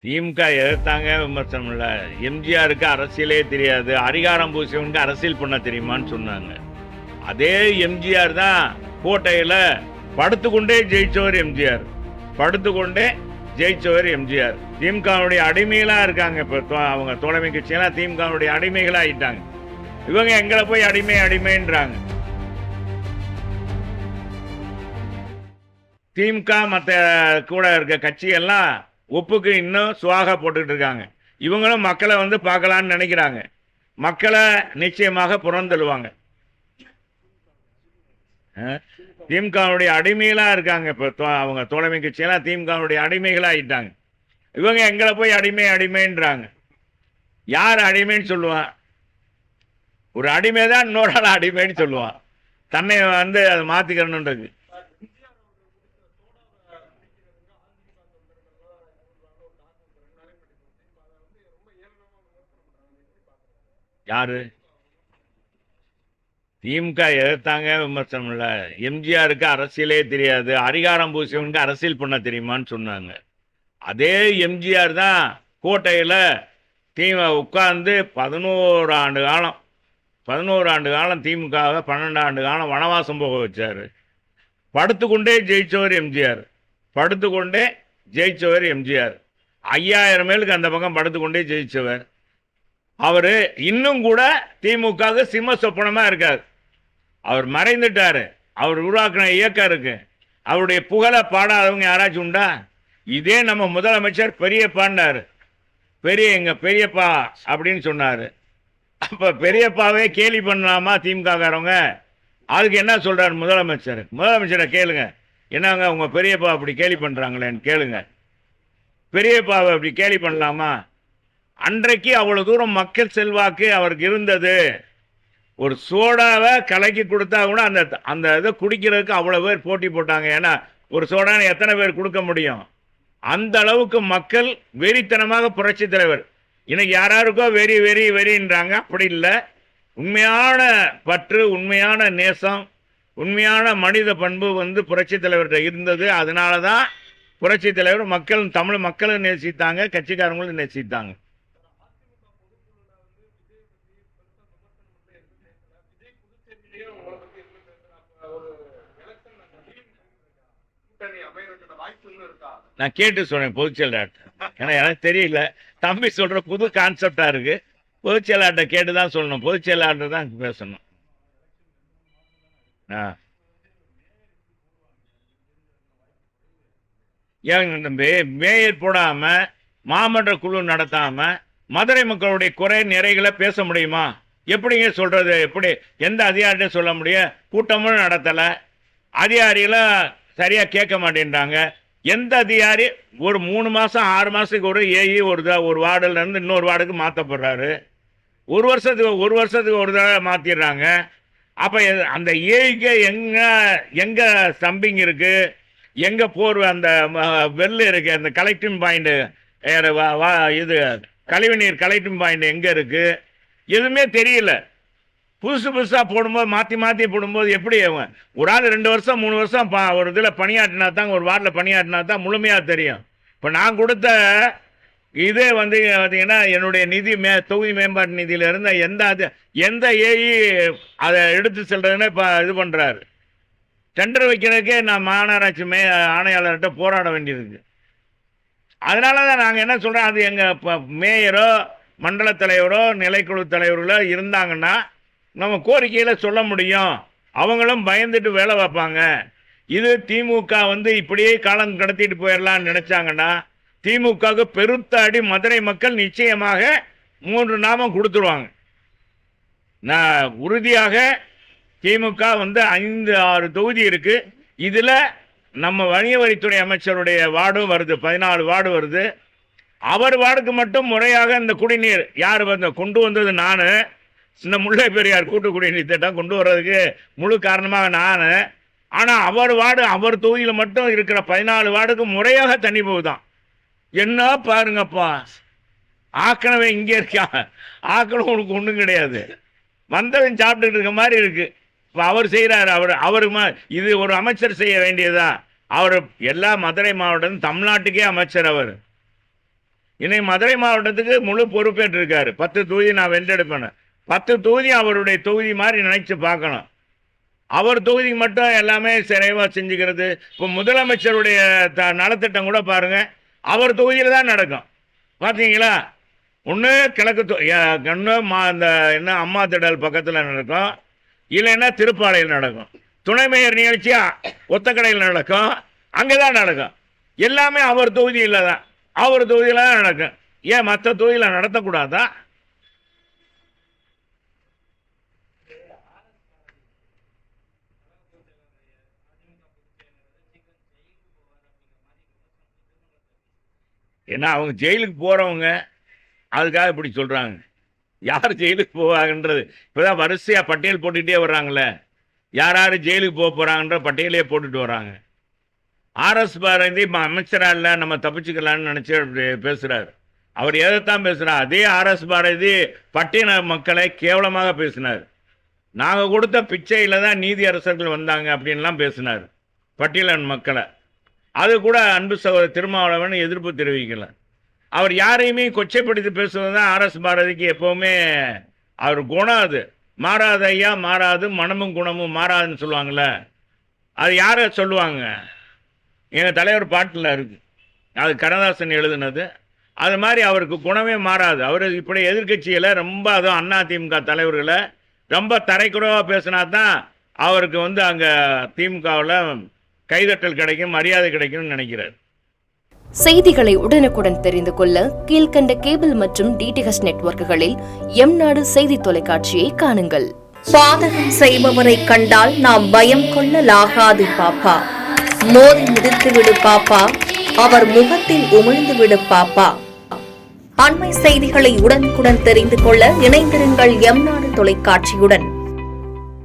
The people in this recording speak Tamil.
திமுக எதிர்த்தாங்க விமர்சனம் இல்ல. எம்ஜிஆருக்கு அரசியலே தெரியாது. அதிகாரம் பூசியவனுக்கு அரசியல் பண்ண தெரியுமான்னு சொன்னாங்க. அதே எம்ஜிஆர் தான் கோட்டையில படுத்துக்கொண்டே ஜெயிச்சவர் எம்ஜிஆர். படுத்துக்கொண்டே ஜெயிச்சவர் எம்ஜிஆர். திமுகவுடைய அடிமைகளா இருக்காங்க. இப்ப அவங்க தோழமை கட்சியெல்லாம் திமுகவுடைய அடிமைகளா ஆயிட்டாங்க. இவங்க எங்களை போய் அடிமைன்றாங்க. திமுக மற்ற கூட இருக்க கட்சியெல்லாம் ஒப்புக்கு இன்னும் சுவாக போட்டுக்கிட்டு இருக்காங்க. இவங்களும் மக்களை வந்து பார்க்கலான்னு நினைக்கிறாங்க. மக்களை நிச்சயமாக புறந்தள்ளுவாங்க. திமுகவுடைய அடிமைகளா இருக்காங்க. இப்ப அவங்க தோழமை கட்சியெல்லாம் திமுகவுடைய அடிமைகளா ஆயிட்டாங்க. இவங்க எங்களை போய் அடிமைன்றாங்க. யார் அடிமைன்னு சொல்லுவான்? ஒரு அடிமை தான் இன்னொரு ஆள் அடிமைன்னு சொல்லுவான். தன்னை வந்து அதை மாத்திக்கிறணுன்றது. யாரு? திமுக எதிர்த்தாங்க விமர்சனம் இல்ல. எம்ஜிஆருக்கு அரசியலே தெரியாது. அதிகாரம் பூசியவனுக்கு அரசியல் பண்ண தெரியுமான்னு சொன்னாங்க. அதே எம்ஜிஆர் தான் கோட்டையில உட்கார்ந்து 11 ஆண்டு காலம் 11 ஆண்டு காலம் திமுகவை 12 ஆண்டு காலம் வனவாசம் போக வச்சாரு. படுத்துக்கொண்டே ஜெயிச்சவர் எம்ஜிஆர். படுத்துக்கொண்டே ஜெயிச்சவர் எம்ஜிஆர். 5000 மேலுக்கு அந்த பக்கம் படுத்துக்கொண்டே ஜெயிச்சவர். அவரு இன்னும் கூட திமுக சிம்ம சொப்பனமா இருக்காரு. அவர் மறைந்துட்டாரு. அவர் உருவாக்கின இயக்கம் இருக்கு. அவருடைய புகழை பாடாதவங்க யாராச்சும் உண்டா? இதே நம்ம முதலமைச்சர் பெரியப்பான்னாரு. எங்க பெரியப்பா அப்படின்னு சொன்னாரு. அப்ப பெரியப்பாவே கேலி பண்ணலாமா திமுக காரவங்க? அதுக்கு என்ன சொல்றாரு முதலமைச்சர்? முதலமைச்சரை கேளுங்க. என்னங்க உங்க பெரியப்பா அப்படி கேலி பண்றாங்களேன்னு கேளுங்க. பெரியப்பாவை அப்படி கேலி பண்ணலாமா? அன்றைக்கு அவ்வளவு தூரம் மக்கள் செல்வாக்கு அவருக்கு இருந்தது. ஒரு சோடாவை கலக்கி கொடுத்தா கூட அந்த அந்த இதை குடிக்கிறதுக்கு அவ்வளவு பேர் போட்டி போட்டாங்க. ஏன்னா ஒரு சோடாவை எத்தனை பேர் கொடுக்க முடியும்? அந்த அளவுக்கு மக்கள் வெறித்தனமாக புரட்சி தலைவர். இன்னைக்கு யாராருக்கோ வெறின்றாங்க. அப்படி இல்லை. உண்மையான பற்று, உண்மையான நேசம், உண்மையான மனித பண்பு வந்து புரட்சி தலைவர்கிட்ட இருந்தது. அதனால தான் புரட்சி தலைவர் தமிழ் மக்களும் நேசித்தாங்க, கட்சிக்காரங்களும் நேசித்தாங்க. நான் கேட்டு சொன்னேன் பொதுச்செயலாளர். ஏன்னா எனக்கு தெரியல. தம்பி சொல்ற புது கான்செப்டா இருக்கு. பொதுச்செயலாளர்கிட்ட கேட்டு தான் சொல்லணும். பொதுச்செயலாளர் தான் பேசணும். ஏன் மேயர் போடாம, மாமன்ற குழு நடத்தாம மதுரை மக்களுடைய குறை நிறைகளை பேச முடியுமா? எப்படிங்க சொல்றது? எப்படி எந்த அதிகாரிகிட்ட சொல்ல முடியும்? கூட்டமும் நடத்தலை. அதிகாரிகளும் சரியா கேட்க மாட்டேன்றாங்க. எந்த அதிகாரி ஒரு 3 மாசம் 6 மாசத்துக்கு ஒரு ஏஇ ஒரு வார்டுல இருந்து இன்னொரு வார்டுக்கு மாற்றப்படுறாரு. ஒரு வருஷத்துக்கு ஒரு தடவை மாத்திடுறாங்க. அப்ப அந்த ஏஇக்கு எங்க ஸ்டம்பிங் இருக்கு, எங்க போர் அந்த வெள்ளு இருக்கு, அந்த கலெக்டிங் பாயிண்ட், இது கழிவுநீர் கலெக்டிங் பாயிண்ட் எங்க இருக்கு? எதுவுமே தெரியல. புதுசாக போடும்போது மாற்றி போடும்போது எப்படி ஒரு ஆள் 2 வருஷம் 3 வருஷம் ஒரு இதில் பணியாற்றினா தான், ஒரு வார்டில் பணியாற்றினா தான் முழுமையாக தெரியும். இப்போ நான் கொடுத்த இதே வந்து பார்த்தீங்கன்னா என்னுடைய தொகுதி மேம்பாட்டு நிதியில் இருந்த எந்த ஏஇ அதை எடுத்து செல்றதுன்னு இப்போ இது பண்ணுறாரு. டெண்டர் வைக்கிறதுக்கே நான் மாநகராட்சி ஆணையாளர்கிட்ட போராட வேண்டியிருக்கு. அதனால தான் நாங்கள் என்ன சொல்கிறோம், அது எங்கள் மேயரோ மண்டல தலைவரோ நிலைக்குழு தலைவர்களோ இருந்தாங்கன்னா நம்ம கோரிக்கையில் சொல்ல முடியும். அவங்களும் பயந்துட்டு வேலை வைப்பாங்க. இது திமுக வந்து இப்படியே காலம் கடத்திட்டு போயிடலான்னு நினைச்சாங்கன்னா திமுகவுக்கு பெருத்த அடி மதுரை மக்கள் நிச்சயமாக 3 நாமம் கொடுத்துருவாங்க. நான் உறுதியாக திமுக வந்து 5-6 தொகுதி இருக்கு. இதில் நம்ம வணிக வரித்துறை அமைச்சருடைய வார்டும் வருது, 14 வார்டு வருது. அவர் வார்டுக்கு மட்டும் முறையாக இந்த குடிநீர் யார் கொண்டு வந்தது? நான். இந்த முல்லை பெரியார் கூட்டு குடிநீர் திட்டம் கொண்டு வர்றதுக்கு முழு காரணமாக நான். ஆனால் அவர் தொகுதியில் மட்டும் இருக்கிற 14 வார்டுக்கு முறையாக தண்ணி போகுதான். என்ன பாருங்கப்பா, ஆக்கணவே இங்கே இருக்கா, ஆக்கணும் உனக்கு ஒன்றும் கிடையாது, வந்தவன் சாப்பிட்டுட்டு இருக்க மாதிரி இருக்கு. இப்போ அவர் செய்கிறார். அவருக்கு இது ஒரு அமைச்சர் செய்ய வேண்டியதா? அவர் எல்லா மதுரை மாவட்டம் தமிழ்நாட்டுக்கே அமைச்சர். அவர் இன்னைக்கு மதுரை மாவட்டத்துக்கு முழு பொறுப்பேற்று இருக்காரு. 10 தொகுதி நான் வென்றெடுப்பேன். 10 தொகுதி அவருடைய தொகுதி மாதிரி நினைச்சு பார்க்கணும். அவர் தொகுதிக்கு மட்டும் எல்லாமே சிறைவா செஞ்சுக்கிறது. இப்போ முதலமைச்சருடைய நலத்திட்டம் கூட பாருங்க, அவர் தொகுதியில் தான் நடக்கும். பார்த்தீங்களா? ஒன்று கிழக்கு ஒன்று இந்த என்ன அம்மா திடல் பக்கத்தில் நடக்கும், இல்லைன்னா திருப்பாலையில் நடக்கும். துணை மேயர் நிகழ்ச்சி ஒத்தக்கடையில் நடக்கும், அங்கே தான் நடக்கும். எல்லாமே அவர் தொகுதியில் தான், அவர் தொகுதியில் தான் நடக்கும். ஏன் மற்ற தொகுதியில் நடத்தக்கூடாதா? ஏன்னா அவங்க ஜெயிலுக்கு போகிறவங்க அதுக்காக இப்படி சொல்கிறாங்க. யார் ஜெயிலுக்கு போவாங்கன்றது இப்போ தான் வரிசையாக பட்டியல் போட்டுக்கிட்டே வர்றாங்களே. யார் யார் ஜெயிலுக்கு போக போகிறாங்கன்ற பட்டியலே போட்டுட்டு வராங்க. ஆர்எஸ் பாரதி அமைச்சராக இல்லை, நம்ம தப்பிச்சுக்கலான்னு நினச்சி பேசுகிறார். அவர் எதைத்தான் பேசுகிறார்? அதே ஆர்எஸ் பாரதி பட்டியல மக்களை கேவலமாக பேசினார். நாங்கள் கொடுத்த பிச்சையில் தான் நீதி அரசர்கள் வந்தாங்க அப்படின்லாம் பேசினார் பட்டியலன் மக்களை. அது கூட அன்பு சகோதரர் திருமாவளவன் எதிர்ப்பு தெரிவிக்கல. அவர் யாரையுமே கொச்சைப்படுத்தி பேசுவது தான் ஆர்எஸ் பாரதிக்கு எப்போவுமே அவர் குணம். அது மாறாத ஐயா, மாறாது, மனமும் குணமும் மாறாதுன்னு சொல்லுவாங்கள்ல, அது யாரை சொல்லுவாங்க? எங்கள் தலைவர் பாட்டில் இருக்குது, அது கண்ணதாசன் எழுதுனது. அது மாதிரி அவருக்கு குணமே மாறாது. அவர் இப்படி எதிர்கட்சியில் ரொம்ப, அதுவும் அதிமுக தலைவர்களை ரொம்ப தரைக்குறவாக பேசினா தான் அவருக்கு அங்கே திமுகவில் கைதட்டல் கிடைக்கும், மரியாதை கிடைக்கும்னு நினைக்கிறார். செய்திகளை உடனுக்குடன் தெரிந்து கொள்ள கீழ்கண்ட கேபிள் மற்றும் டிடிஎச் நெட்வொர்க்குகளில் எம்நாடு செய்தி தொலைக்காட்சியை காணுங்கள். பாதகம் செய்பவரை கண்டால் நாம் பயம் கொள்ளலாகாது பாப்பா. மோதி மிதித்து விடு பாப்பா, அவர் முகத்தில் உமிழ்ந்து விடு பாப்பா. அண்மை செய்திகளை உடனுக்குடன் தெரிந்து கொள்ள இணைந்திருங்கள் எம்நாடு தொலைக்காட்சியுடன்.